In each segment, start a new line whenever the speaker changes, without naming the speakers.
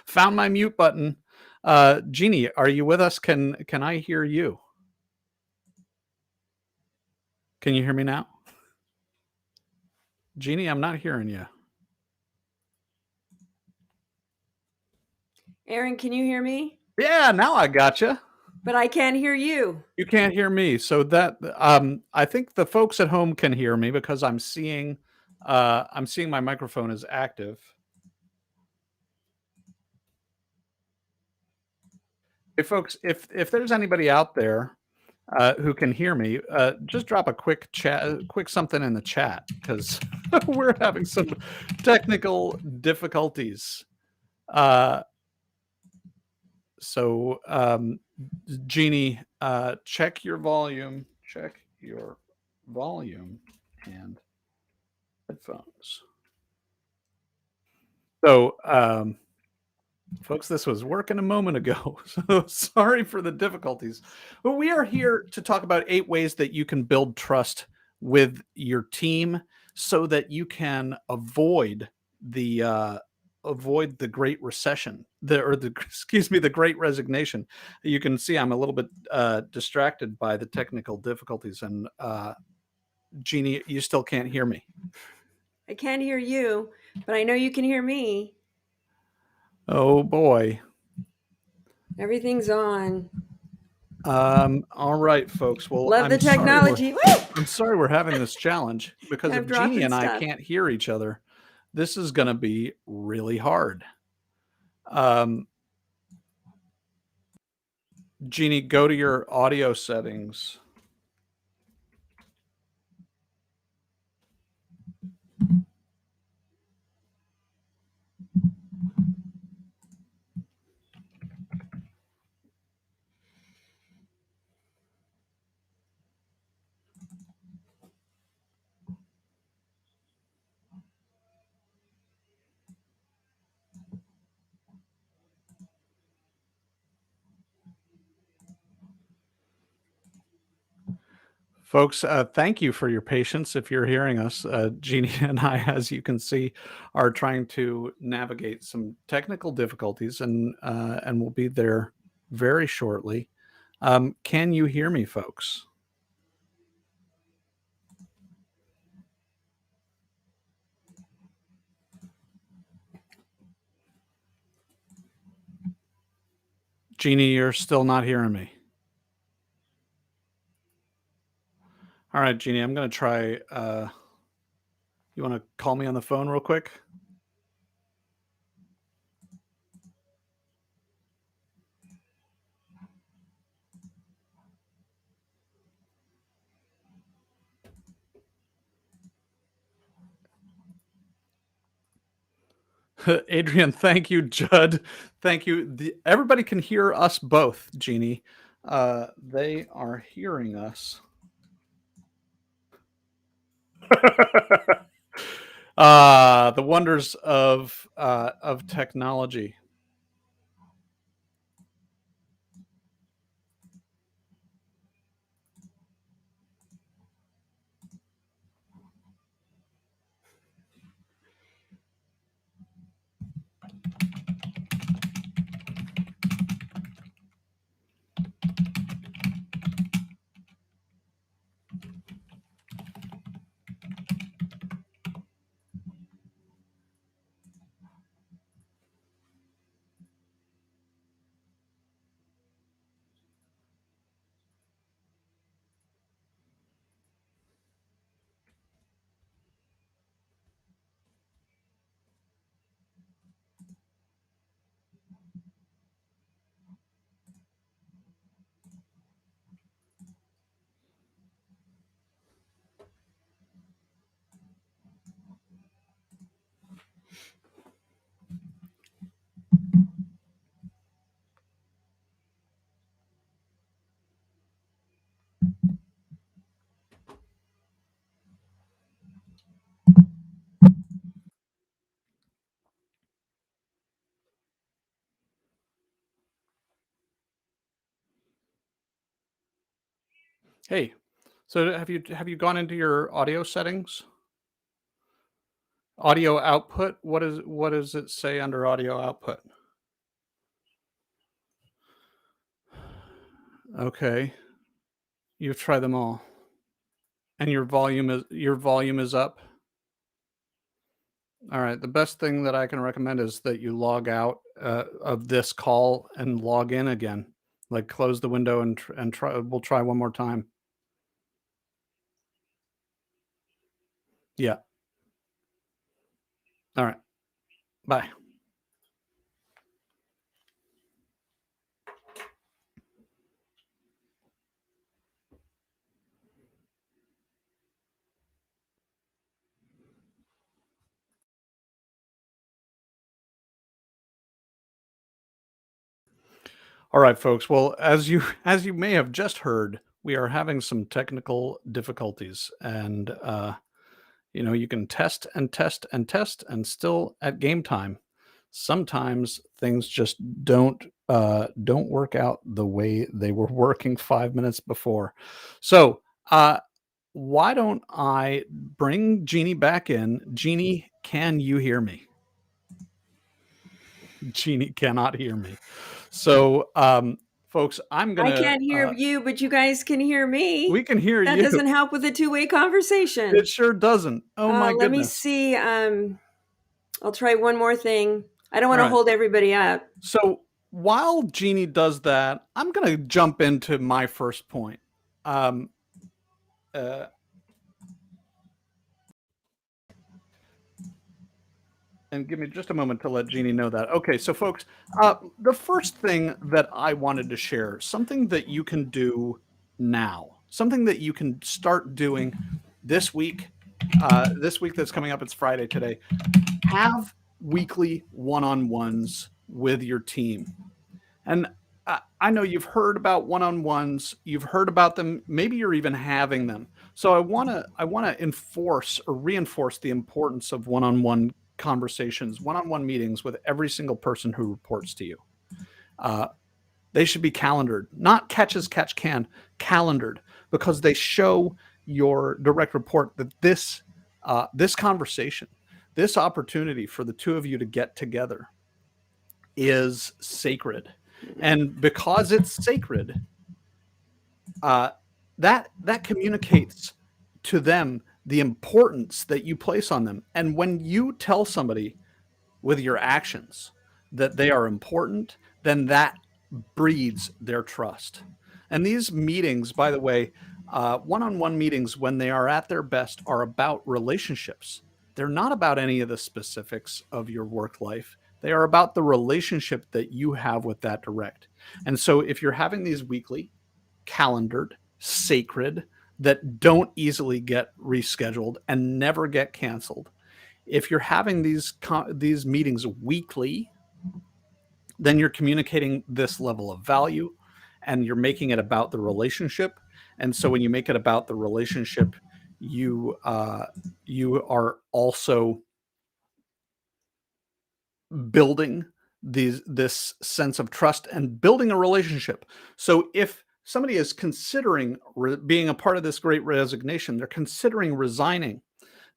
Found my mute button. Jeannie, are you with us? Can I hear you? Can you hear me now? Jeannie, I'm not hearing you.
Aaron, can you hear me?
Yeah, now I gotcha.
But I can't hear you.
You can't hear me. So that I think the folks at home can hear me because I'm seeing my microphone is active. Hey folks, if there's anybody out there who can hear me, just drop a quick chat, quick something in the chat because we're having some technical difficulties. Uh, so, Jeannie, check your volume. Check your volume and headphones. So, folks, this was working a moment ago. So sorry for the difficulties. But we are here to talk about 8 ways that you can build trust with your team so that you can avoid the Great Recession, the Great Resignation. You can see I'm a little bit distracted by the technical difficulties, and Jeannie, you still can't hear me.
I can't hear you, but I know you can hear me.
Oh boy.
Everything's on.
All right, folks. Well,
Love the technology.
I'm sorry we're having this challenge because
I'm
if Jeannie
dropping
and I
stuff.
can't hear each other, this is going to be really hard. Um, Jeannie, go to your audio settings. Folks, thank you for your patience. If you're hearing us, Jeannie and I, as you can see, are trying to navigate some technical difficulties, and we'll be there very shortly. Can you hear me, folks? Jeannie, you're still not hearing me. All right, Jeannie, I'm going to try. You want to call me on the phone real quick? Adrian, thank you. Judd, thank you. Everybody can hear us both, Jeannie. They are hearing us. The wonders of technology. Hey, so have you gone into your audio settings? Audio output, what does it say under audio output? Okay, you've tried them all, and your volume is up? Alright, the best thing that I can recommend is that you log out, of this call and log in again. Like, close the window and try we'll try one more time. Yeah. Alright, bye. All right, folks. Well, as you may have just heard, we are having some technical difficulties, and you can test and test and test, and still at game time, sometimes things just don't work out the way they were working 5 minutes before. So, why don't I bring Jeannie back in? Jeannie, can you hear me? Jeannie cannot hear me. So, folks, I'm
I
gonna
can't hear you, but you guys can hear
we
me.
can hear
That
you.
doesn't help with a two-way
It
conversation.
sure doesn't. Oh my
Let me
goodness.
see. I'll try one more thing. I don't
All
want to
right.
hold everybody up.
So while Jeannie does that, I'm gonna jump into my first point. Um, uh, and give me just a moment to let Jeannie know that. Okay, so folks, the first thing that I wanted to share, something that you can do now, something that you can start doing this week. This week that's coming up, it's Friday today. Have weekly one-on-ones with your team. And I know you've heard about one-on-ones, you've heard about them, maybe you're even having them. So I want to enforce or reinforce the importance of one-on-one conversations, one-on-one meetings with every single person who reports to you. Uh, they should be calendared, not catch as catch can, calendared, because they show your direct report that this conversation, this opportunity for the two of you to get together is sacred. And because it's sacred, uh, that communicates to them the importance that you place on them. And when you tell somebody with your actions that they are important, then that breeds their trust. And these meetings, by the way, one-on-one meetings, when they are at their best, are about relationships. They're not about any of the specifics of your work life. They are about the relationship that you have with that direct. And so if you're having these weekly, calendared, sacred, that don't easily get rescheduled and never get canceled, if you're having these meetings weekly, then you're communicating this level of value and you're making it about the relationship. And so when you make it about the relationship, you are also building this sense of trust and building a relationship. So if somebody is considering being a part of this great resignation, they're considering resigning,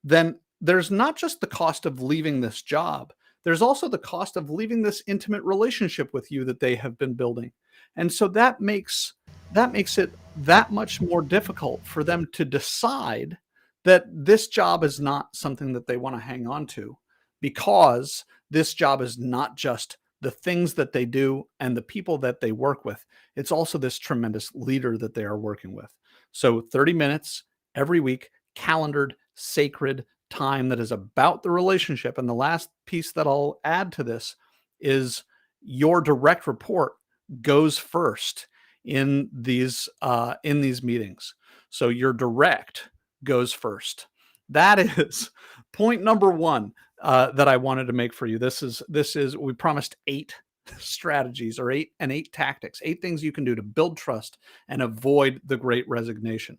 then there's not just the cost of leaving this job, there's also the cost of leaving this intimate relationship with you that they have been building. And so that makes it that much more difficult for them to decide that this job is not something that they want to hang on to, because this job is not just the things that they do and the people that they work with. It's also this tremendous leader that they are working with. So 30 minutes every week, calendared, sacred time that is about the relationship. And the last piece that I'll add to this is your direct report goes first in these meetings. So your direct goes first. That is point number one that I wanted to make for you. This is we promised 8 strategies, or eight tactics, 8 things you can do to build trust and avoid the great resignation.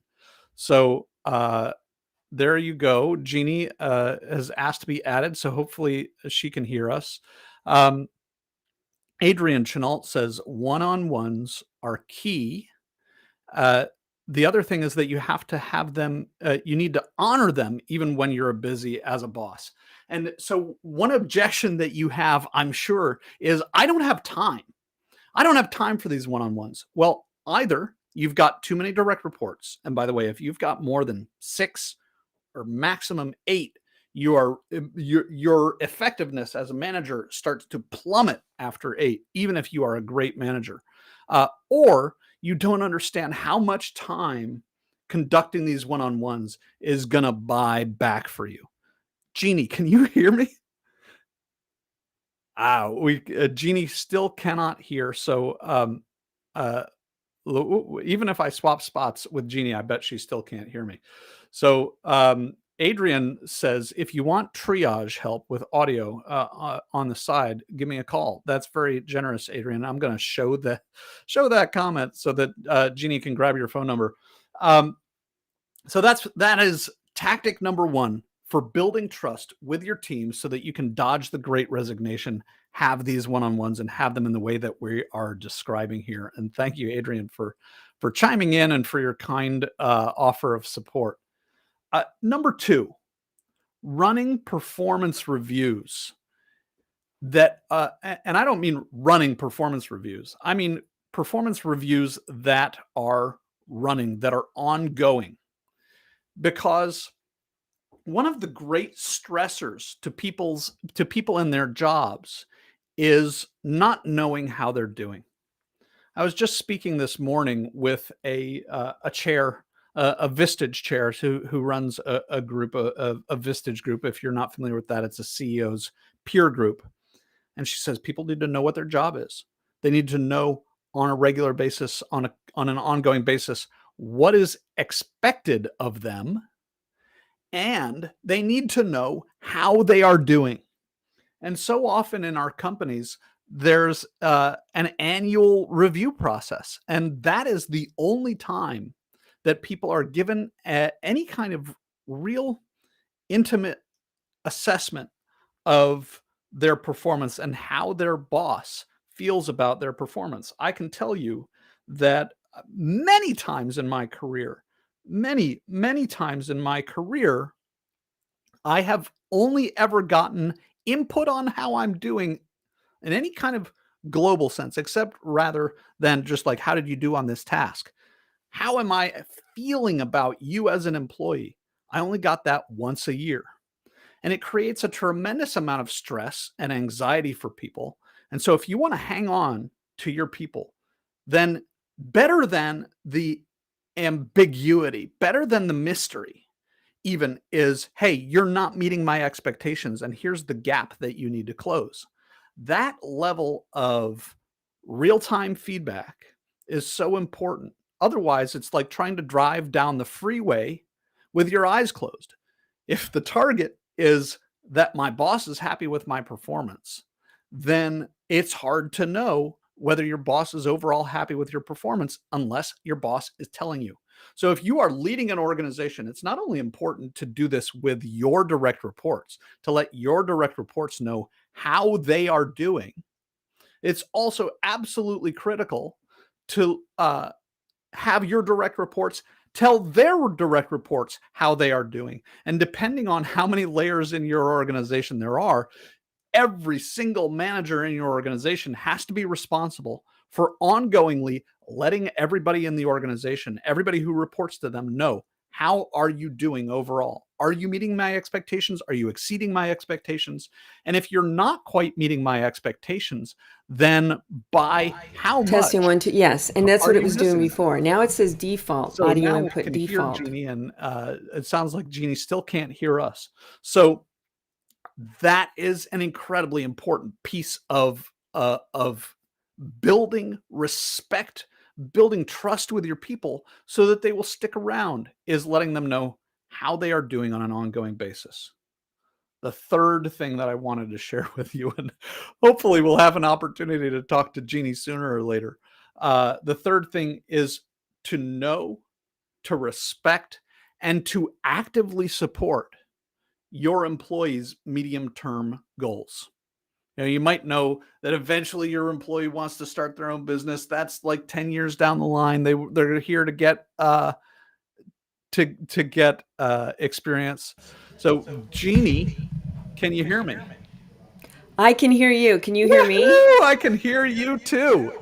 So there you go. Jeannie has asked to be added, so hopefully she can hear us. Um, Adrian Chenault says one-on-ones are key. Uh, The other thing is that you have to have them, you need to honor them even when you're busy as a boss. And so, one objection that you have, I'm sure, is I don't have time. I don't have time for these one on ones. Well, either you've got too many direct reports. And by the way, if you've got more than six or maximum eight, your effectiveness as a manager starts to plummet after eight, even if you are a great manager. Or you don't understand how much time conducting these one on ones is going to buy back for you. Jeannie, can you hear me? Jeannie still cannot hear. So, uh, even if I swap spots with Jeannie, I bet she still can't hear me. So, Adrian says, if you want triage help with audio on the side, give me a call. That's very generous, Adrian. I'm going to show that comment so that Jeannie can grab your phone number. Um, so that is tactic number one for building trust with your team so that you can dodge the great resignation, have these one-on-ones and have them in the way that we are describing here. And thank you, Adrian, for chiming in and for your kind offer of support. Number two, running performance reviews and I don't mean running performance reviews. I mean performance reviews that are running, that are ongoing, because one of the great stressors to people in their jobs is not knowing how they're doing. I was just speaking this morning with a chair, a Vistage chair, who runs a group, a Vistage group. If you're not familiar with that, it's a CEO's peer group, and she says people need to know what their job is. They need to know on a regular basis, on an ongoing basis, what is expected of them, and they need to know how they are doing. And so often in our companies, there's an annual review process, and that is the only time that people are given any kind of real intimate assessment of their performance and how their boss feels about their performance. I can tell you that many times in my career, many times in my career, I have only ever gotten input on how I'm doing in any kind of global sense, except rather than just like, how did you do on this task? How am I feeling about you as an employee? I only got that once a year. And it creates a tremendous amount of stress and anxiety for people. And so, if you want to hang on to your people, then better than the ambiguity, better than the mystery, even is, hey, you're not meeting my expectations, and here's the gap that you need to close. That level of real time feedback is so important. Otherwise, it's like trying to drive down the freeway with your eyes closed. If the target is that my boss is happy with my performance, then it's hard to know whether your boss is overall happy with your performance unless your boss is telling you. So if you are leading an organization, it's not only important to do this with your direct reports, to let your direct reports know how they are doing. It's also absolutely critical to have your direct reports tell their direct reports how they are doing. And depending on how many layers in your organization there are, every single manager in your organization has to be responsible for ongoingly letting everybody in the organization, everybody who reports to them, know how are you doing overall? Are you meeting my expectations? Are you exceeding my expectations? And if you're not quite meeting my expectations, then by how much
Testing one, two. Yes, and that's
are
what it
you
was doing
missing them?
before. Now it says default,
So
audio
now we
input
can hear
default.
Jeannie, and it sounds like Jeannie still can't hear us. So that is an incredibly important piece of building respect, building trust with your people so that they will stick around, is letting them know how they are doing on an ongoing basis. The third thing that I wanted to share with you, and hopefully we'll have an opportunity to talk to Jeannie sooner or later. The third thing is to know, to respect, and to actively support your employees' medium term goals. You might know that eventually your employee wants to start their own business. That's like 10 years down the line. They're here to get experience. So, Jeannie, can you hear me?
I can hear you. Can you hear me?
Woohoo! I can hear you too.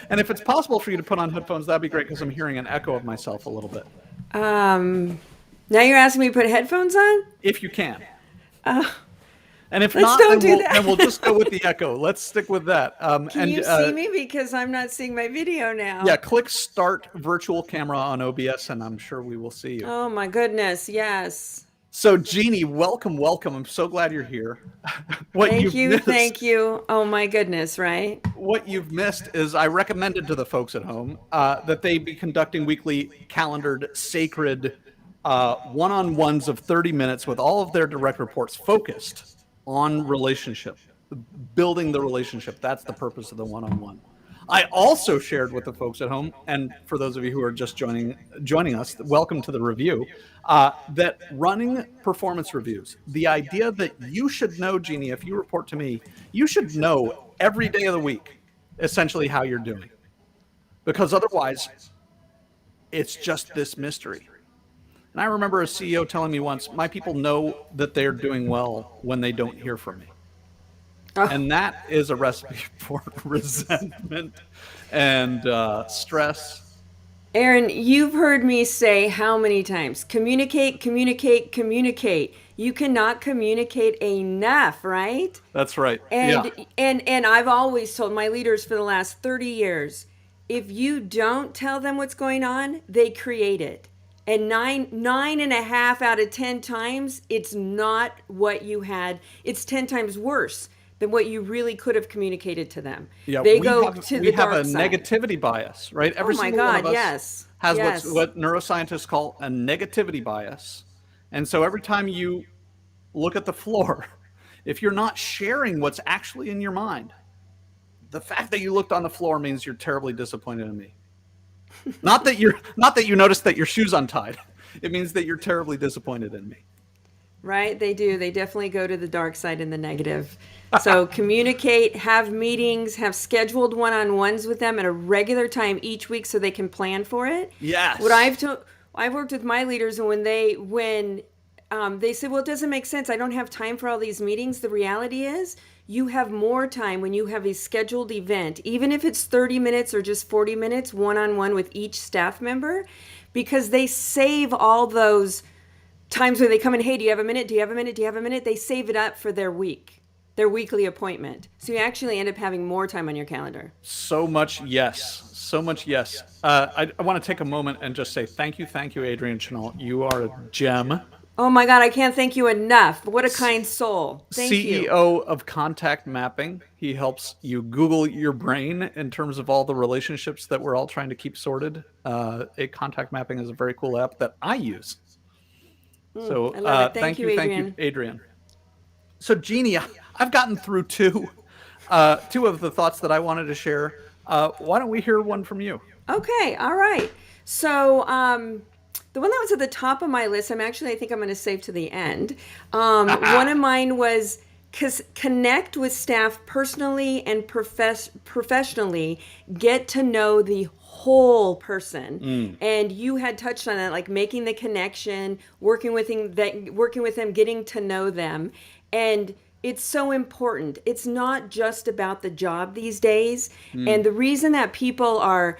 And if it's possible for you to put on headphones, that'd be great because I'm hearing an echo of myself a little bit.
Um, Now you're asking me to put headphones on?
If you can.
Uh,
And if
let's
not,
don't
then
do
we'll
that.
then we'll just go with the echo. Let's stick with that.
Can you see me? Because I'm not seeing my video now.
Yeah, click start virtual camera on OBS, and I'm sure we will see you.
Oh my goodness. Yes.
So, Jeannie, welcome, welcome. I'm so glad you're here. What
Thank
you've
you.
missed,
Thank you. Oh my goodness, right?
what you've missed is I recommended to the folks at home that they be conducting weekly calendared, sacred one-on-ones of 30 minutes with all of their direct reports focused on relationship, building the relationship. That's the purpose of the one-on-one. I also shared with the folks at home, and for those of you who are just joining us, welcome to the review, that running performance reviews, the idea that you should know, Jeannie, if you report to me, you should know every day of the week, essentially how you're doing. Because otherwise, it's just this mystery. And I remember a CEO telling me once, my people know that they're doing well when they don't hear from me.
Oh,
And that is a recipe for resentment and stress.
Aaron, you've heard me say how many times? Communicate, communicate, communicate. You cannot communicate enough, right?
That's right. Yeah.
And I've always told my leaders for the last 30 years, if you don't tell them what's going on, they create it. And nine and a half out of 10 times, it's not what you had. It's 10 times worse than what you really could have communicated to them.
Yeah,
They
we
go
have
to
we
the
have a
dark side.
negativity bias, right?
Oh
Every
my
single one of
God,
us
yes.
has
Yes.
what neuroscientists call a negativity bias. And so every time you look at the floor, if you're not sharing what's actually in your mind, the fact that you looked on the floor means you're terribly disappointed in me. Not that you noticed that your shoe's untied. It means that you're terribly disappointed in me.
Right? They do. They definitely go to the dark side and the negative. So communicate, have meetings, have scheduled one-on-ones with them at a regular time each week so they can plan for it.
Yes.
What I've worked with my leaders, and when they say, well, it doesn't make sense. I don't have time for all these meetings. The reality is you have more time when you have a scheduled event, even if it's 30 minutes or just 40 minutes one-on-one with each staff member, because they save all those times where they come in, hey, do you have a minute? Do you have a minute? Do you have a minute? They save it up for their weekly appointment. So you actually end up having more time on your calendar.
So much yes. So much yes. I want to take a moment and just say thank you, Adrian Chanel. You are a gem.
Oh my God, I can't thank you enough. What a kind soul. Thank you.
CEO of Contact Mapping. He helps you Google your brain in terms of all the relationships that we're all trying to keep sorted. Contact Mapping is a very cool app that I use. So
I love it.
thank
you,
you, Adrian. So Jeannie, I've gotten through two of the thoughts that I wanted to share. Why don't we hear one from you?
Okay, all right. So the one that was at the top of my list, I think I'm going to save to the end. One of mine was connect with staff personally and professionally. Get to know the whole person. And you had touched on that, like making the connection, working with them, getting to know them. And it's so important. It's not just about the job these days. And the reason that people are,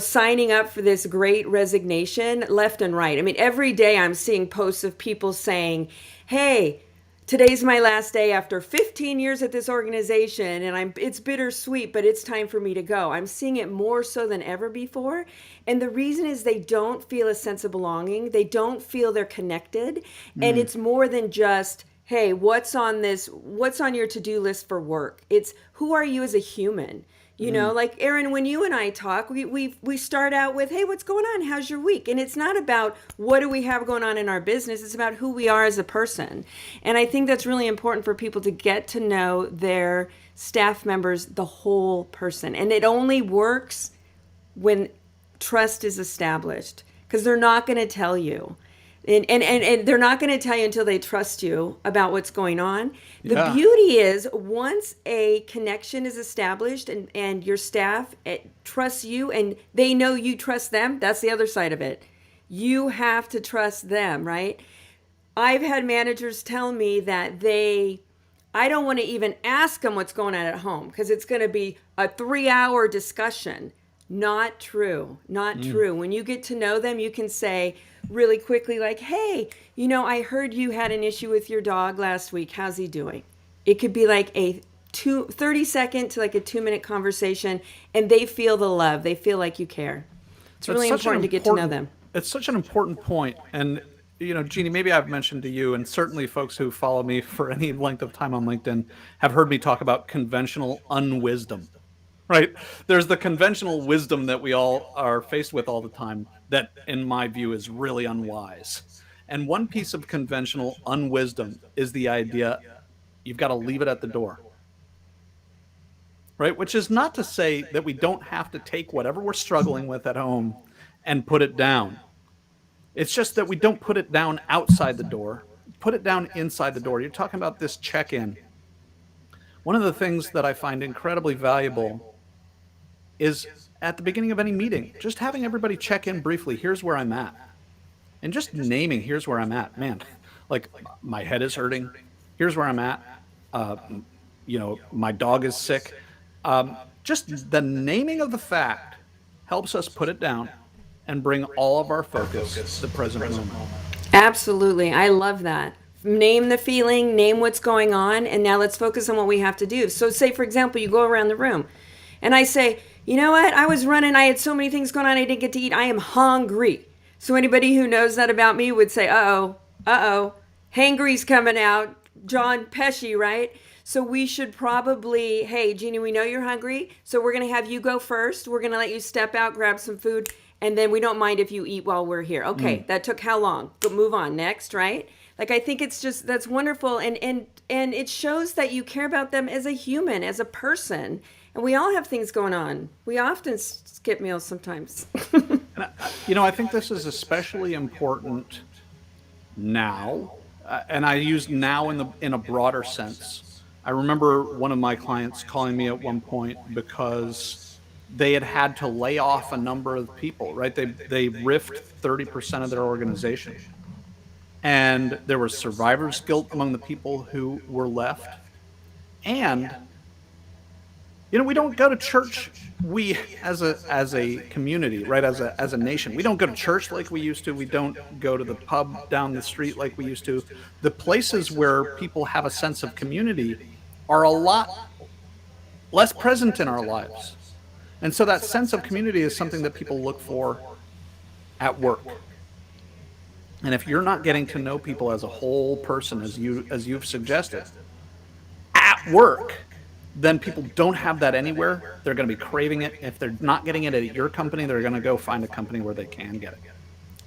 signing up for this great resignation left and right. I mean, every day I'm seeing posts of people saying, hey, today's my last day after 15 years at this organization, and it's bittersweet, but it's time for me to go. I'm seeing it more so than ever before. And the reason is they don't feel a sense of belonging. They don't feel they're connected. And it's more than just, hey, what's on your to-do list for work? It's who are you as a human? Like Aaron, when you and I talk, we start out with, hey, what's going on? How's your week? And it's not about what do we have going on in our business. It's about who we are as a person. And I think that's really important for people to get to know their staff members, the whole person. And it only works when trust is established, because they're not going to tell you. And they're not going to tell you until they trust you about what's going on. The
Yeah.
beauty is once a connection is established and your staff trusts you and they know you trust them, that's the other side of it. You have to trust them, right? I've had managers tell me that I don't want to even ask them what's going on at home because it's going to be a 3-hour discussion. Not true. Not true. When you get to know them, you can say really quickly, like, hey, I heard you had an issue with your dog last week. How's he doing? It could be like a 30-second to like a 2-minute conversation, and they feel the love. They feel like you care. It's
That's
really
such an
important to get to know them.
It's such an important point. And, Jeannie, maybe I've mentioned to you, and certainly folks who follow me for any length of time on LinkedIn have heard me talk about conventional unwisdom, right? There's the conventional wisdom that we all are faced with all the time that, in my view, is really unwise. And one piece of conventional unwisdom is the idea you've got to leave it at the door, right? Which is not to say that we don't have to take whatever we're struggling with at home and put it down. It's just that we don't put it down outside the door, put it down inside the door. You're talking about this check in. One of the things that I find incredibly valuable is at the beginning of any meeting, just having everybody check in briefly. Here's where I'm at. And just naming, here's where I'm at. Man, like my head is hurting. Here's where I'm at. Uh, my dog is sick. Just the naming of the fact helps us put it down and bring all of our focus to the present moment.
Absolutely. I love that. Name the feeling, name what's going on, and now let's focus on what we have to do. So, say, for example, you go around the room and I say, you know what? I was running, I had so many things going on, I didn't get to eat. I am hungry. So, anybody who knows that about me would say, hangry's coming out. John Pesci, right? So we should probably, hey, Jeannie, we know you're hungry, so we're going to have you go first. We're going to let you step out, grab some food, and then we don't mind if you eat while we're here. Okay, that took how long? But move on next, right? Like I think it's just that's wonderful, and it shows that you care about them as a human, as a person. And we all have things going on. We often skip meals sometimes.
I think this is especially important now, and I use now in a broader sense. I remember one of my clients calling me at one point because they had to lay off a number of people, right? They riffed 30% of their organization. And there was survivor's guilt among the people who were left. And we don't go to church. We as a community, right? As a nation, we don't go to church like we used to. We don't go to the pub down the street like we used to. The places where people have a sense of community are a lot less present in our lives. And so that sense of community is something that people look for at work. And if you're not getting to know people as a whole person, as you've suggested, at work, then people don't have that anywhere. They're going to be craving it. If they're not getting it at your company, they're going to go find a company where they can get it.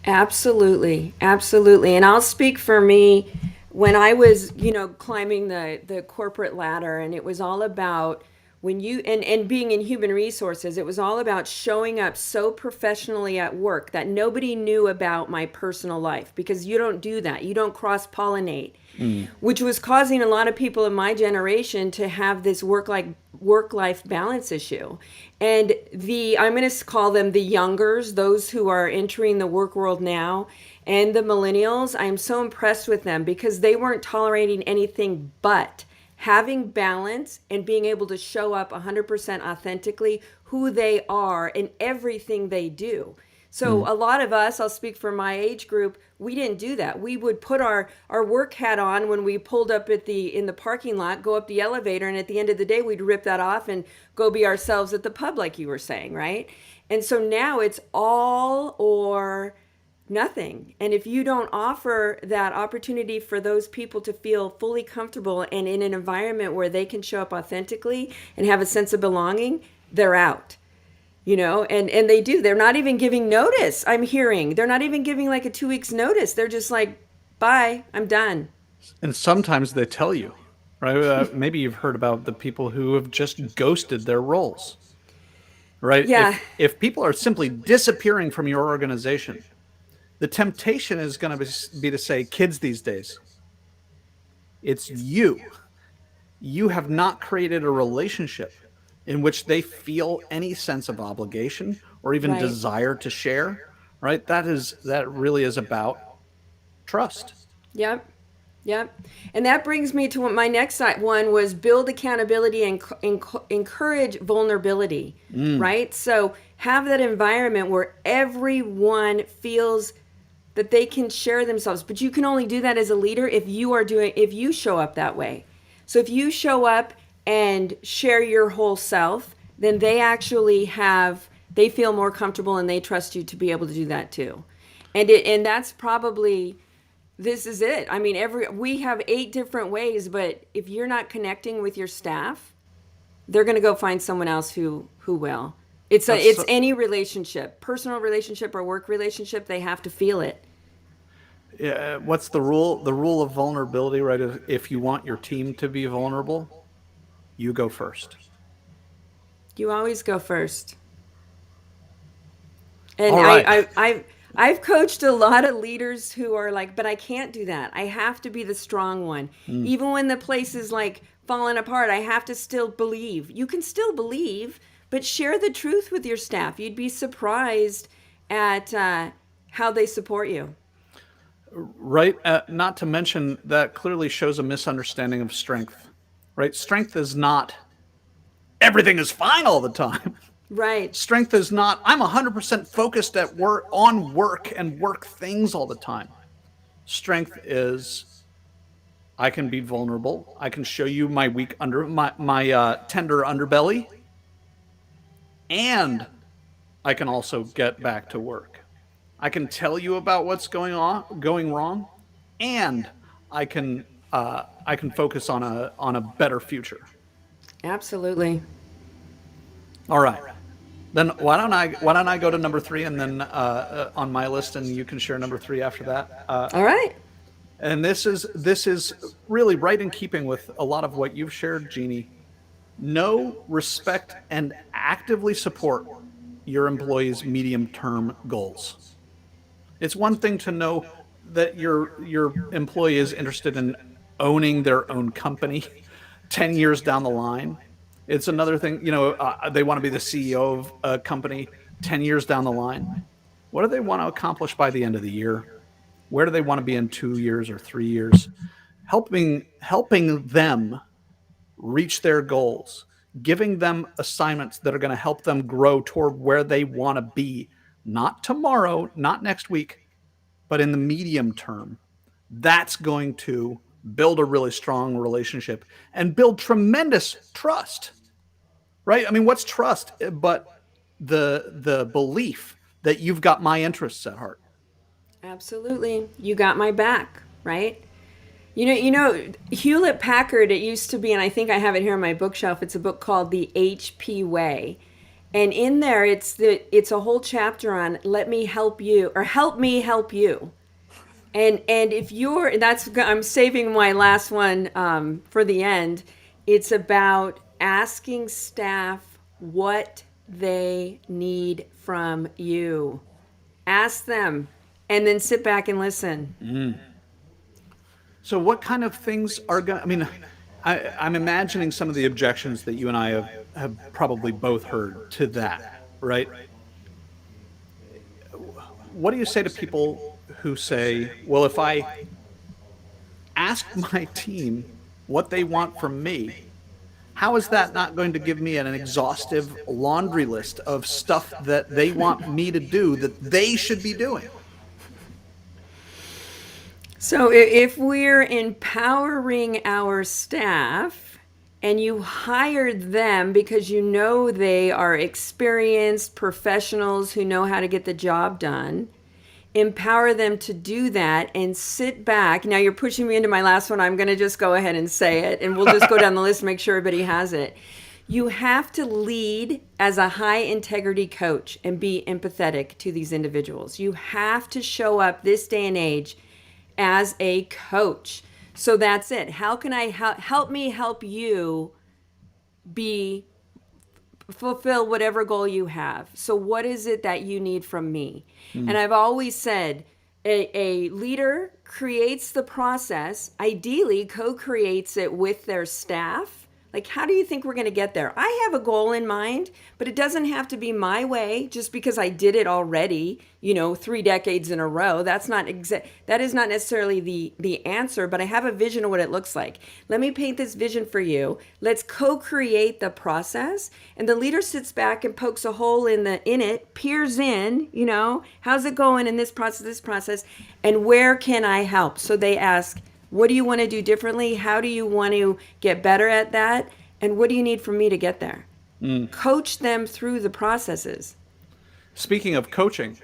Absolutely. Absolutely. And I'll speak for me when I was, climbing the corporate ladder, and it was all about when you and being in human resources, it was all about showing up so professionally at work that nobody knew about my personal life, because you don't do that. You don't cross-pollinate, which was causing a lot of people in my generation to have this work-life balance issue. And I'm going to call them the youngers, those who are entering the work world now, and the millennials. I'm so impressed with them because they weren't tolerating anything but having balance and being able to show up 100% authentically who they are in everything they do. So a lot of us, I'll speak for my age group, we didn't do that. We would put our work hat on when we pulled up in the parking lot, go up the elevator, and at the end of the day, we'd rip that off and go be ourselves at the pub, like you were saying, right? And so now it's all or nothing. And if you don't offer that opportunity for those people to feel fully comfortable and in an environment where they can show up authentically and have a sense of belonging, they're out. And they do. They're not even giving notice. I'm hearing they're not even giving like a 2 weeks notice. They're just like, bye, I'm done.
And sometimes they tell you, right? Maybe you've heard about the people who have just ghosted their roles, right?
Yeah.
If people are simply disappearing from your organization, The temptation is going to be to say, kids these days, it's you. You have not created a relationship in which they feel any sense of obligation or even
Right.
desire to share, right? That really is about trust.
Yep. Yep. And that brings me to what my next one was: build accountability and encourage vulnerability,
Mm,
right? So have that environment where everyone feels that they can share themselves. But you can only do that as a leader if you show up that way. So if you show up and share your whole self, then they feel more comfortable and they trust you to be able to do that too. And that's probably, this is it. I mean, we have 8 different ways, but if you're not connecting with your staff, they're going to go find someone else who will.
that's
It's any relationship, personal relationship or work relationship, they have to feel it.
Yeah, what's the rule? The rule of vulnerability, right? If you want your team to be vulnerable, you go first.
You always go first. And
All right.
I've coached a lot of leaders who are like, but I can't do that. I have to be the strong one.
Mm.
Even when the place is like falling apart, I have to still believe. You can still believe, but share the truth with your staff. You'd be surprised at how they support you.
Right. Not to mention that clearly shows a misunderstanding of strength, right? Strength is not everything is fine all the time.
Right.
Strength is not I'm 100% focused at work on work and work things all the time. Strength is I can be vulnerable. I can show you my weak under my tender underbelly, and I can also get back to work. I can tell you about what's going wrong, and I can focus on a better future.
Absolutely.
All right. Then why don't I go to number 3 and then on my list, and you can share number 3 after that.
All right.
And this is really right in keeping with a lot of what you've shared, Jeannie. Know, respect, and actively support your employees' medium term goals. It's one thing to know that your employee is interested in owning their own company 10 years down the line. It's another thing, they want to be the CEO of a company 10 years down the line. What do they want to accomplish by the end of the year? Where do they want to be in 2 years or 3 years? Helping them reach their goals, giving them assignments that are going to help them grow toward where they want to be, not tomorrow, not next week, but in the medium term. That's going to build a really strong relationship and build tremendous trust, right? I mean, what's trust but the belief that you've got my interests at heart?
Absolutely. You got my back, right? Hewlett Packard, it used to be, and I think I have it here on my bookshelf. It's a book called The HP Way. And in there it's a whole chapter on let me help you or help me help you. And if you're that's I'm saving my last one for the end. It's about asking staff what they need from you. Ask them and then sit back and listen.
So, what kind of things are going? I mean, I'm imagining some of the objections that you and I have probably both heard to that, right? What do you say to people who say, "Well, if I ask my team what they want from me, how is that not going to give me an exhaustive laundry list of stuff that they want me to do that they should be doing?"
So if we're empowering our staff and you hired them because you know they are experienced professionals who know how to get the job done, empower them to do that and sit back. Now you're pushing me into my last one. I'm going to just go ahead and say it and we'll just go down the list and make sure everybody has it. You have to lead as a high integrity coach and be empathetic to these individuals. You have to show up this day and age as a coach. So that's it. How can I help me help you be fulfill whatever goal you have? So what is it that you need from me?
Mm.
And I've always said A leader creates the process, ideally co-creates it with their staff. Like, how do you think we're going to get there? I have a goal in mind, but it doesn't have to be my way just because I did it already, 3 decades in a row. That is not necessarily the answer, but I have a vision of what it looks like. Let me paint this vision for you. Let's co-create the process. And the leader sits back and pokes a hole in it, peers in, how's it going in this process, and where can I help? So they ask, what do you want to do differently? How do you want to get better at that? And what do you need from me to get there? Coach them through the processes.
Speaking of coaching,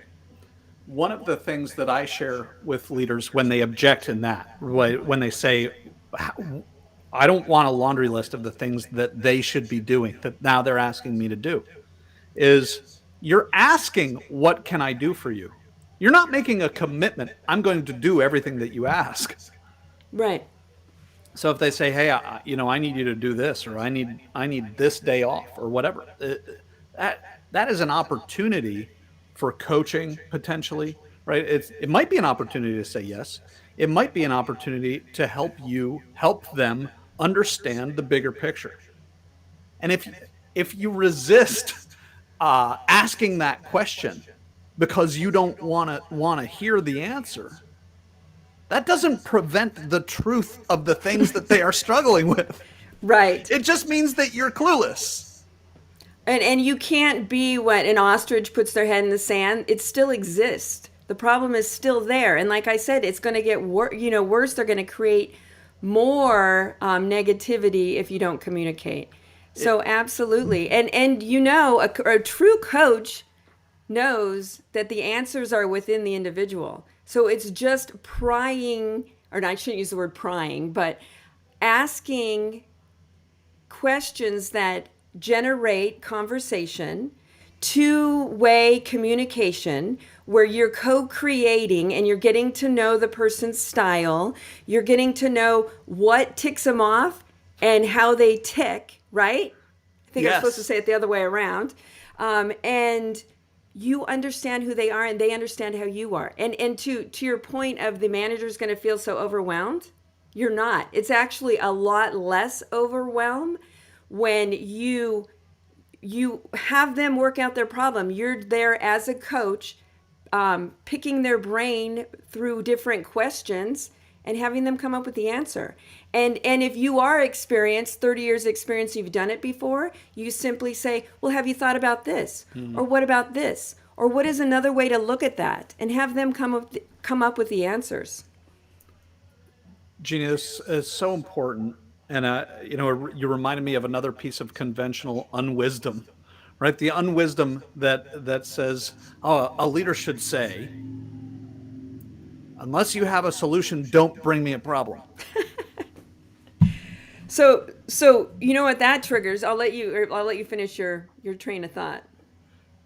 one of the things that I share with leaders when they object in that, when they say, I don't want a laundry list of the things that they should be doing that now they're asking me to do, is you're asking, what can I do for you? You're not making a commitment. I'm going to do everything that you ask.
Right.
So if they say, "Hey, I need you to do this," or "I need this day off," or whatever, that is an opportunity for coaching potentially, right? It might be an opportunity to say yes. It might be an opportunity to help them understand the bigger picture. And if you resist asking that question because you don't want to hear the answer, that doesn't prevent the truth of the things that they are struggling with.
Right.
It just means that you're clueless.
And you can't be what an ostrich puts their head in the sand. It still exists. The problem is still there. And like I said, it's going to get worse. They're going to create more negativity if you don't communicate. So absolutely. And a true coach knows that the answers are within the individual. So it's just prying, or I shouldn't use the word prying, but asking questions that generate conversation, two-way communication, where you're co-creating and you're getting to know the person's style. You're getting to know what ticks them off and how they tick, right? I think I'm supposed to say it the other way around. And you understand who they are and they understand how you are. And to your point of the manager's going to feel so overwhelmed, you're not. It's actually a lot less overwhelm when you have them work out their problem. You're there as a coach, picking their brain through different questions and having them come up with the answer. And if you are experienced, 30 years experience, you've done it before, you simply say, well, have you thought about this? Or what about this? Or what is another way to look at that? And have them come up with the answers.
Jeannie, this is so important. And, you reminded me of another piece of conventional unwisdom, right? The unwisdom that says, oh, a leader should say, unless you have a solution, don't bring me a problem.
So you know what that triggers? I'll let you finish your train of thought.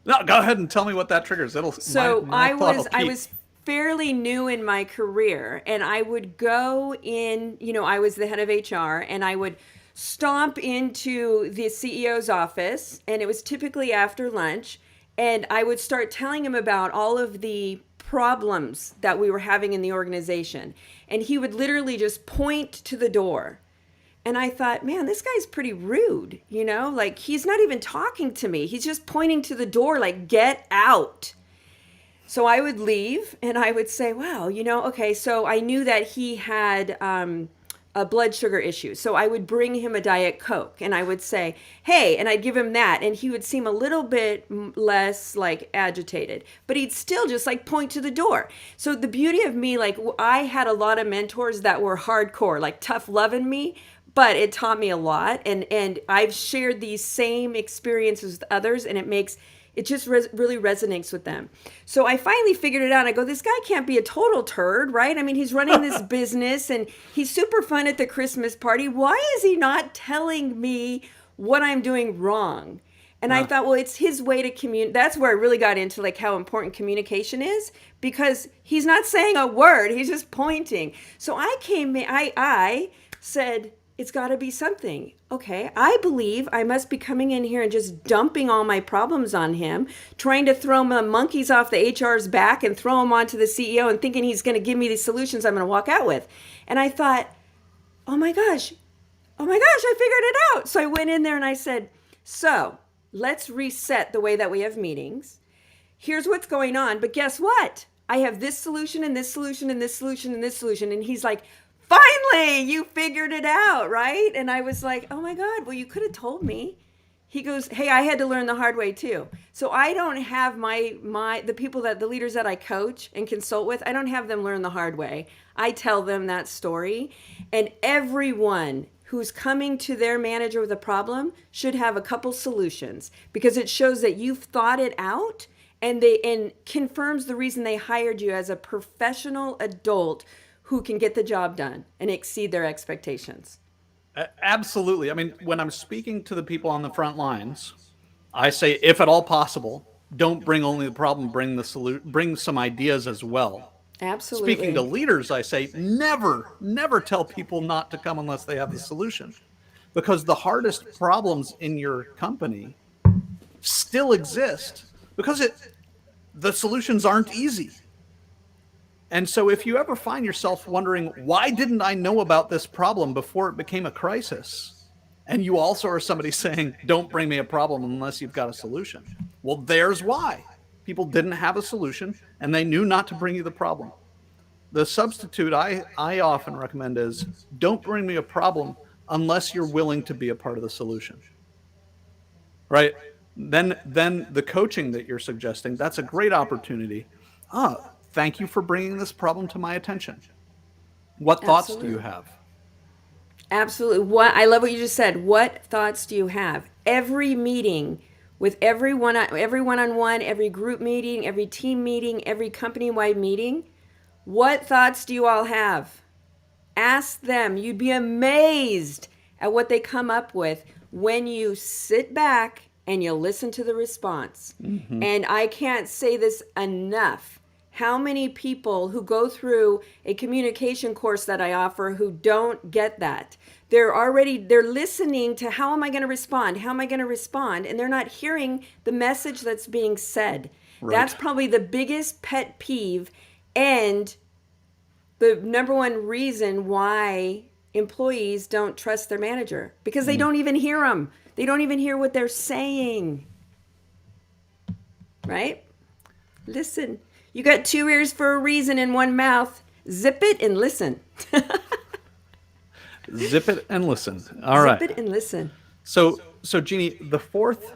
No, go ahead and tell me what that triggers.
I was fairly new in my career, and I would go in. I was the head of HR, and I would stomp into the CEO's office, and it was typically after lunch, and I would start telling him about all of the problems that we were having in the organization, and he would literally just point to the door. And I thought, man, this guy's pretty rude, like he's not even talking to me. He's just pointing to the door, like, get out. So I would leave and I would say, wow, okay. So I knew that he had a blood sugar issue. So I would bring him a Diet Coke and I would say, hey, and I'd give him that. And he would seem a little bit less like agitated, but he'd still just like point to the door. So the beauty of me, like I had a lot of mentors that were hardcore, like tough loving me, but it taught me a lot. And I've shared these same experiences with others, and it just really resonates with them. So I finally figured it out. I go, this guy can't be a total turd, right? I mean, he's running this business and he's super fun at the Christmas party. Why is he not telling me what I'm doing wrong? And I thought, well, it's his way to communicate. That's where I really got into like how important communication is, because he's not saying a word. He's just pointing. So I said, it's got to be something. Okay, I believe I must be coming in here and just dumping all my problems on him, trying to throw the monkeys off the HR's back and throw them onto the CEO and thinking he's going to give me these solutions I'm going to walk out with. And I thought, oh my gosh, I figured it out. So I went in there and I said, so let's reset the way that we have meetings. Here's what's going on. But guess what? I have this solution and this solution and this solution and this solution. And he's like, finally, you figured it out, right? And I was like, oh my God, well, you could have told me. He goes, hey, I had to learn the hard way too. So I don't have the leaders that I coach and consult with, I don't have them learn the hard way. I tell them that story. And everyone who's coming to their manager with a problem should have a couple solutions, because it shows that you've thought it out, and confirms the reason they hired you as a professional adult who can get the job done and exceed their expectations.
Absolutely. I mean, when I'm speaking to the people on the front lines, I say, if at all possible, don't bring only the problem, bring some ideas as well. Speaking to
Absolutely.
leaders, I say, never tell people not to come unless they have the solution. Because the hardest problems in your company still exist because the solutions aren't easy. And so if you ever find yourself wondering, why didn't I know about this problem before it became a crisis? And you also are somebody saying, don't bring me a problem unless you've got a solution. Well, there's why. People didn't have a solution and they knew not to bring you the problem. The substitute I often recommend is, don't bring me a problem unless you're willing to be a part of the solution. Right? Then the coaching that you're suggesting, that's a great opportunity. Thank you for bringing this problem to my attention. What thoughts do you
Absolutely.
have?
Absolutely. What I love what you just said. What thoughts do you have? Every meeting with every one-on-one, every group meeting, every team meeting, every company-wide meeting, what thoughts do you all have? Ask them. You'd be amazed at what they come up with when you sit back and you listen to the response.
Mm-hmm.
And I can't say this enough. How many people who go through a communication course that I offer who don't get that? They're listening to, how am I going to respond? How am I going to respond? And they're not hearing the message that's being said.
Right.
That's probably the biggest pet peeve, and the number one reason why employees don't trust their manager, because they
Mm.
don't even hear them. They don't even hear what they're saying. Right? Listen. You got two ears for a reason and one mouth. Zip it and listen.
Zip it and listen. All
Zip
right.
it and listen.
So Jeannie, the fourth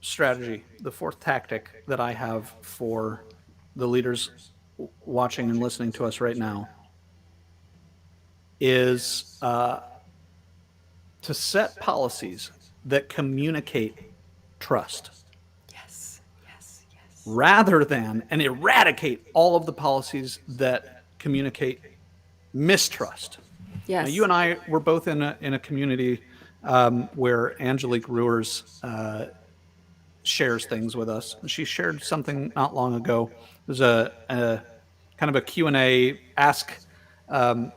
strategy, the fourth tactic that I have for the leaders watching and listening to us right now is to set policies that communicate trust,
Yes, yes, yes.
rather than and eradicate all of the policies that communicate mistrust. Now, you
Yes.
and I were both in a community where Angelique Ruers shares things with us. She shared something not long ago. It was a kind of a Q&A, ask. Oh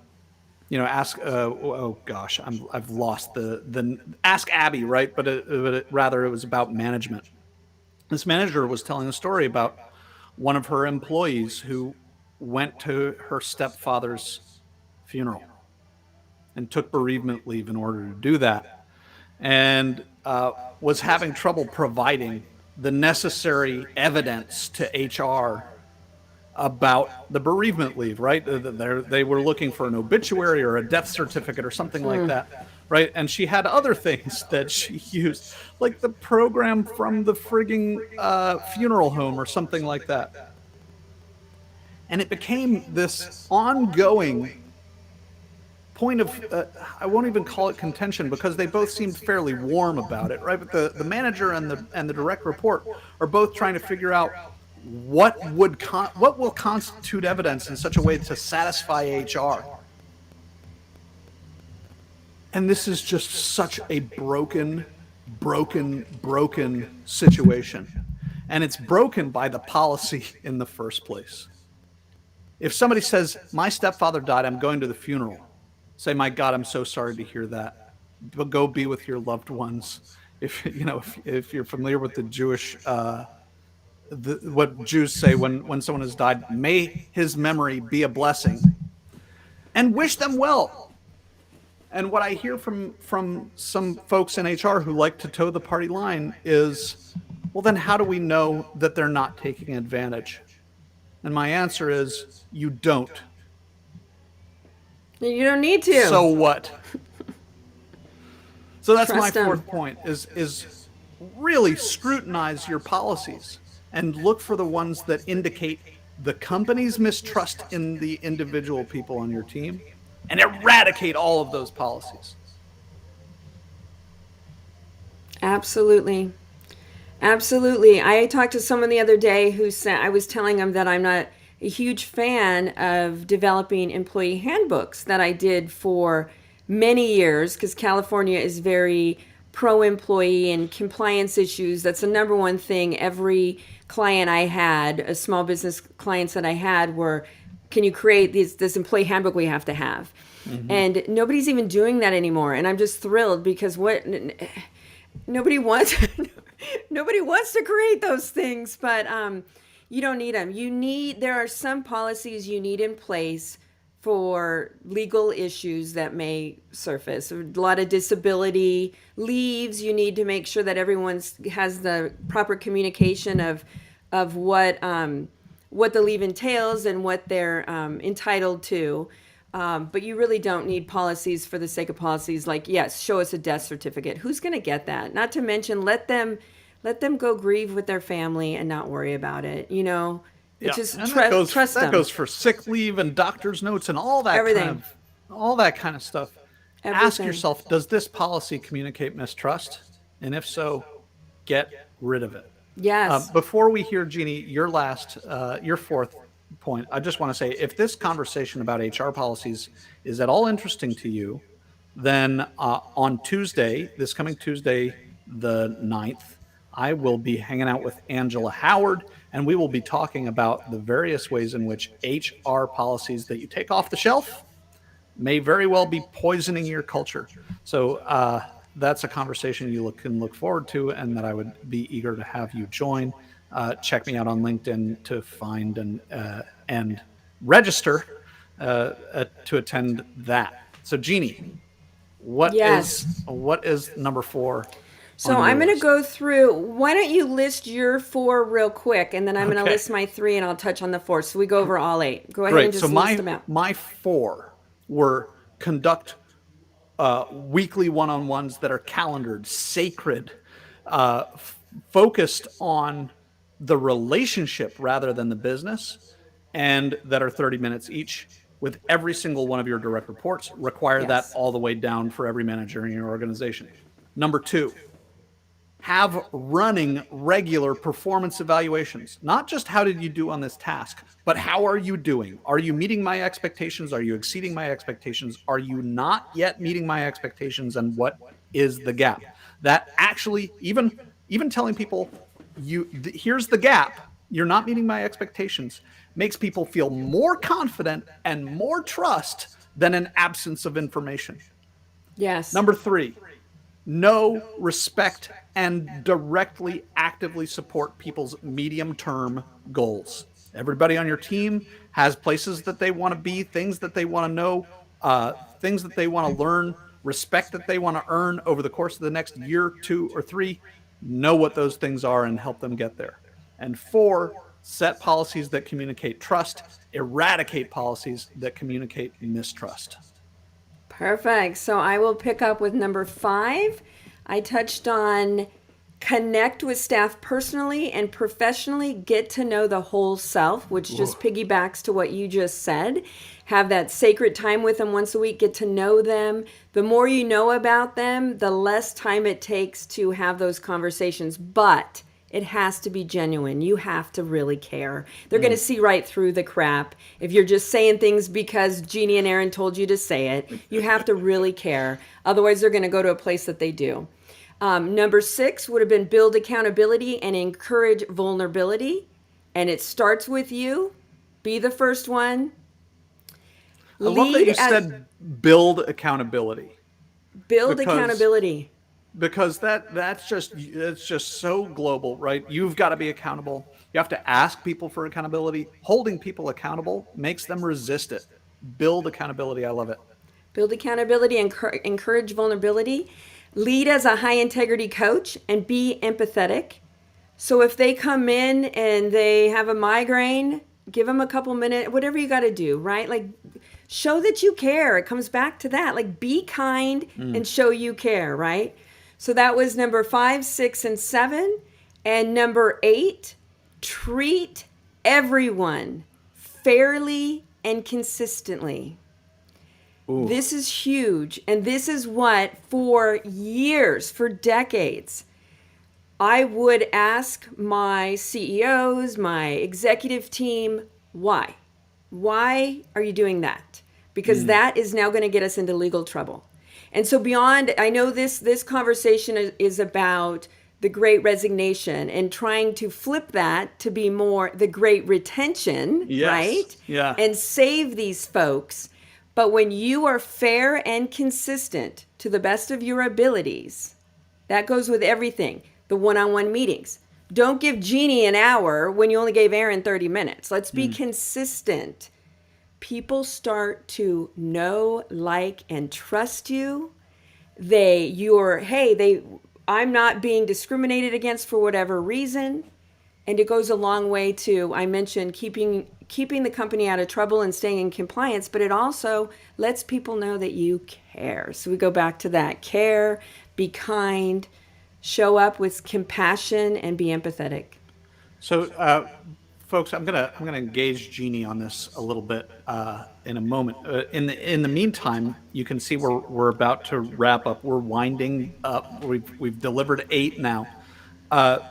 gosh, I've lost the ask Abby, right? Rather it was about management. This manager was telling a story about one of her employees who went to her stepfather's funeral and took bereavement leave in order to do that, and was having trouble providing the necessary evidence to HR about the bereavement leave, right? They were looking for an obituary or a death certificate or something like that, right? And she had other things that she used, like the program from the frigging funeral home or something like that. And it became this ongoing point of, I won't even call it contention, because they both seemed fairly warm about it, right? But the manager and the direct report are both trying to figure out what will constitute evidence in such a way to satisfy HR. And this is just such a broken situation. And it's broken by the policy in the first place. If somebody says, my stepfather died, I'm going to the funeral, Say, my God, I'm so sorry to hear that. But go be with your loved ones. If if you're familiar with the Jewish, what Jews say when someone has died, may his memory be a blessing, and wish them well. And what I hear from some folks in HR who like to toe the party line is, well, then how do we know that they're not taking advantage? And my answer is, you don't.
You don't need to.
So what? So that's my
Trust them.
fourth point is really scrutinize your policies and look for the ones that indicate the company's mistrust in the individual people on your team, and eradicate all of those policies.
Absolutely. Absolutely. I talked to someone the other day who said, I was telling him that I'm not a huge fan of developing employee handbooks that I did for many years because California is very pro employee and compliance issues. That's the number one thing every client I had, a small business clients that I had, were, can you create this employee handbook we have to have? Mm-hmm. And nobody's even doing that anymore. And I'm just thrilled because nobody wants nobody wants to create those things, but you don't need them. There are some policies you need in place for legal issues that may surface. A lot of disability leaves. You need to make sure that everyone has the proper communication of what the leave entails and what they're entitled to. But you really don't need policies for the sake of policies. Like, yes, show us a death certificate. Who's going to get that? Not to mention, let them go grieve with their family and not worry about it.
Yeah,
just
and
trust them.
That goes for sick leave and doctor's notes and all that
Everything.
kind of stuff.
Everything.
Ask yourself, does this policy communicate mistrust? And if so, get rid of it.
Yes.
Before we hear, Jeannie, your fourth point, I just want to say, if this conversation about HR policies is at all interesting to you, then on Tuesday, this coming Tuesday, the 9th, I will be hanging out with Angela Howard, and we will be talking about the various ways in which HR policies that you take off the shelf may very well be poisoning your culture. So that's a conversation you can look forward to, and that I would be eager to have you join. Check me out on LinkedIn to find and register to attend that. So, Jeannie, what is number 4?
So I'm going to go through. Why don't you list your 4 real quick, and then I'm going to list my 3, and I'll touch on the 4. So we go over all 8. Go ahead and just list them out.
My 4 were conduct weekly one-on-ones that are calendared, sacred, focused on the relationship rather than the business, and that are 30 minutes each with every single one of your direct reports. Require that all the way down for every manager in your organization. Number 2, have running regular performance evaluations. Not just how did you do on this task, but how are you doing? Are you meeting my expectations? Are you exceeding my expectations? Are you not yet meeting my expectations? And what is the gap? That actually, even telling people, here's the gap, you're not meeting my expectations, makes people feel more confident and more trust than an absence of information.
Yes.
Number 3, know, respect, and directly, actively support people's medium-term goals. Everybody on your team has places that they want to be, things that they want to know, things that they want to learn, respect that they want to earn over the course of the next year, 2, or 3. Know what those things are and help them get there. And 4, set policies that communicate trust, eradicate policies that communicate mistrust.
Perfect. So I will pick up with number 5. I touched on connect with staff personally and professionally, get to know the whole self, which just piggybacks to what you just said. Have that sacred time with them once a week, get to know them. The more you know about them, the less time it takes to have those conversations. But it has to be genuine. You have to really care. They're going to see right through the crap. If you're just saying things because Jeannie and Aaron told you to say it, you have to really care. Otherwise, they're going to go to a place that they do. Number 6 would have been build accountability and encourage vulnerability. And it starts with you. Be the first one.
I love that
Lead
you
as
said build accountability,
build
because
accountability.
that's just so global, right? You've got to be accountable. You have to ask people for accountability. Holding people accountable makes them resist it. Build accountability. I love it.
Build accountability, encourage vulnerability. Lead as a high integrity coach and be empathetic. So if they come in and they have a migraine, give them a couple minutes, whatever you got to do, right? Like show that you care. It comes back to that. Like be kind and show you care, right? So that was number 5, 6, and 7. And number 8, treat everyone fairly and consistently.
Ooh.
This is huge. And this is what, for years, for decades, I would ask my CEOs, my executive team, why? Why are you doing that? Because that is now going to get us into legal trouble. And so beyond, I know this conversation is about the Great Resignation and trying to flip that to be more the Great Retention,
Yes.
right?
Yeah.
And save these folks. But when you are fair and consistent to the best of your abilities, that goes with everything. The one-on-one meetings. Don't give Jeannie an hour when you only gave Aaron 30 minutes. Let's be consistent. People start to know, like, and trust you. I'm not being discriminated against for whatever reason. And it goes a long way to, I mentioned, keeping the company out of trouble and staying in compliance, but it also lets people know that you care. So we go back to that. Care, be kind, show up with compassion, and be empathetic.
So, folks, I'm gonna engage Jeannie on this a little bit in a moment. In the meantime, you can see we're about to wrap up. We're winding up. We've delivered 8 now.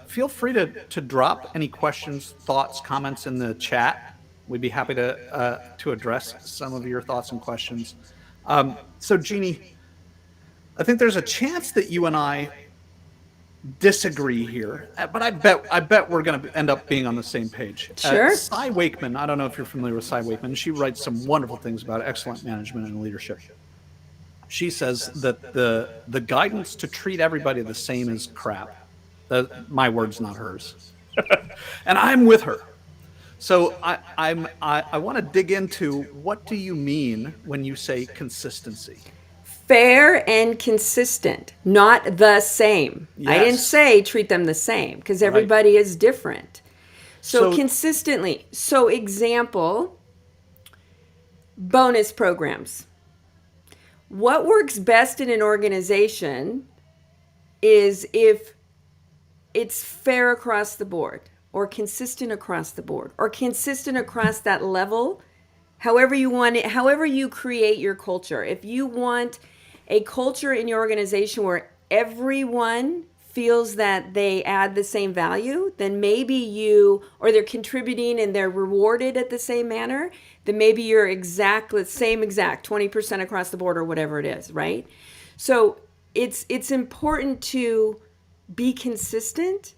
Feel free to drop any questions, thoughts, comments in the chat. We'd be happy to address some of your thoughts and questions. So, Jeannie, I think there's a chance that you and I disagree here, but I bet we're going to end up being on the same page.
Sure.
Cy Wakeman, I don't know if you're familiar with Cy Wakeman. She writes some wonderful things about excellent management and leadership. She says that the guidance to treat everybody the same is crap. My words, not hers. And I'm with her. So I want to dig into, what do you mean when you say consistency?
Fair and consistent, not the same. I didn't
Yes.
say treat them the same because
Right.
everybody is different. So,
So-
consistently. So, example, bonus programs. What works best in an organization is if it's fair across the board, or consistent across the board, or consistent across that level. However you want it, however you create your culture. If you want a culture in your organization where everyone feels that they add the same value, then maybe or they're contributing and they're rewarded at the same manner, then maybe you're same exact 20% across the board or whatever it is, right? So it's important to be consistent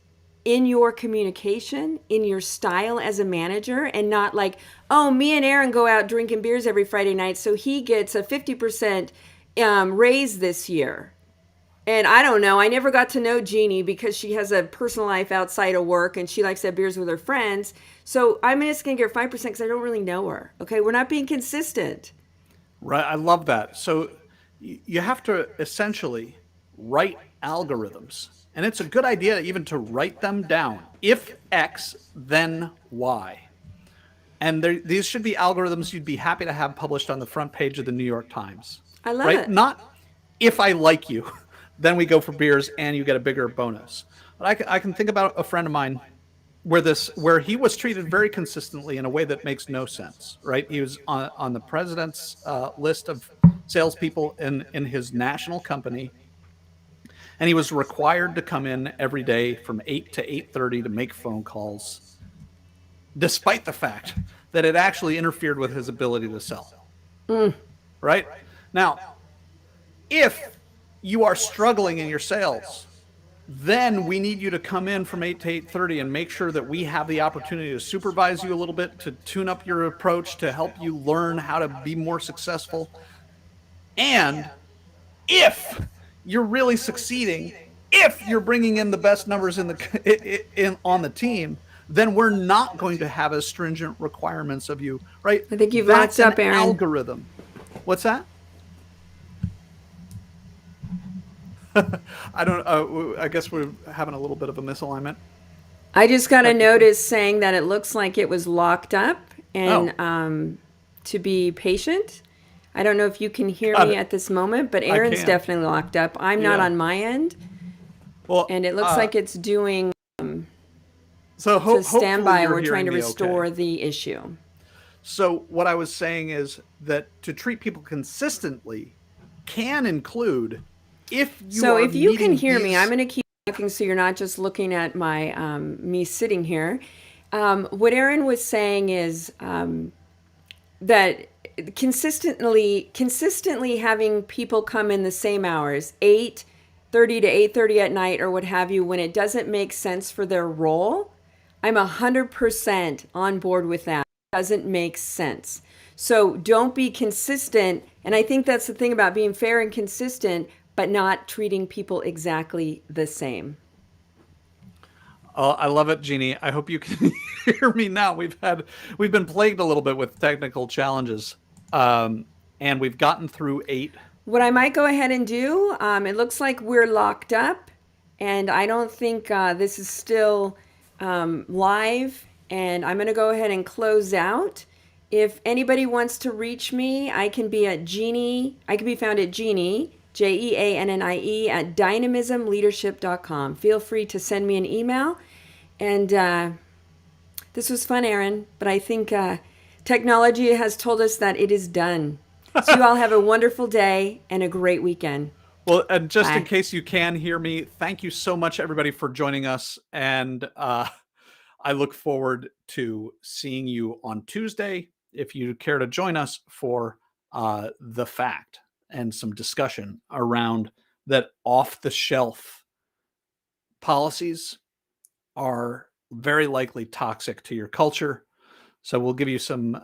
in your communication, in your style as a manager, and not like, oh, me and Aaron go out drinking beers every Friday night, so he gets a 50% raise this year. And I don't know, I never got to know Jeannie because she has a personal life outside of work and she likes to have beers with her friends. So I'm just going to get 5% because I don't really know her. Okay, we're not being consistent.
Right. I love that. So you have to essentially write algorithms. And it's a good idea even to write them down. If X, then Y. And these should be algorithms you'd be happy to have published on the front page of the New York Times.
I love
Right?
it.
Not if I like you, then we go for beers and you get a bigger bonus. But I can think about a friend of mine where he was treated very consistently in a way that makes no sense. Right? He was on the president's list of salespeople in his national company, and he was required to come in every day from 8 to 8:30 to make phone calls, despite the fact that it actually interfered with his ability to sell. Right? Now, if you are struggling in your sales, Then we need you to come in from 8 to 8:30 and make sure that we have the opportunity to supervise you a little bit, to tune up your approach, to help you learn how to be more successful. And if you're really succeeding, if you're bringing in the best numbers on the team, then we're not going to have as stringent requirements of you, right?
I think you've
That's
locked
an
up, Aaron.
algorithm. What's that? I don't. I guess we're having a little bit of a misalignment.
I just got a
Technically.
notice saying that it looks like it was locked up and
Oh,
to be patient. I don't know if you can hear
got
me
it.
at this moment, but
I
Aaron's
can.
definitely locked up. I'm not
Yeah.
on my end,
Well,
and it looks like it's doing
so
to
hopefully
standby.
you're
We're trying
hearing
to
me okay.
restore the issue.
So what I was saying is that to treat people consistently can include, if you
So
are
if you can
meeting
hear me, I'm
these.
going to keep talking so you're not just looking at my me sitting here. What Aaron was saying is that consistently having people come in the same hours, 8:30 to 8:30 at night or what have you, when it doesn't make sense for their role, I'm 100% on board with that. It doesn't make sense. So don't be consistent. And I think that's the thing about being fair and consistent, but not treating people exactly the same.
Oh, I love it, Jeannie. I hope you can hear me now. We've been plagued a little bit with technical challenges, um, and we've gotten through 8.
What I might go ahead and do, it looks like we're locked up, and I don't think this is still live. And I'm going to go ahead and close out. If anybody wants to reach me, I can be at Jeannie. I can be found at Jeannie, Jeannie, at dynamismleadership.com. Feel free to send me an email. And this was fun, Aaron, but I think technology has told us that it is done. So you all have a wonderful day and a great weekend.
Well, and just in
Bye.
case you can hear me, thank you so much, everybody, for joining us. And I look forward to seeing you on Tuesday. If you care to join us for the fact and some discussion around that, off the shelf policies are very likely toxic to your culture. So we'll give you some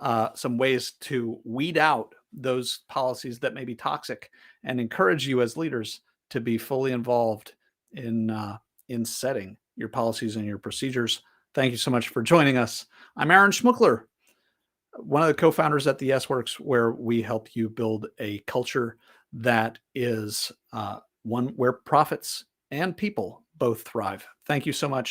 ways to weed out those policies that may be toxic, and encourage you as leaders to be fully involved in setting your policies and your procedures. Thank you so much for joining us. I'm Aaron Schmuckler, one of the co-founders at the S Works, where we help you build a culture that is one where profits and people both thrive. Thank you so much.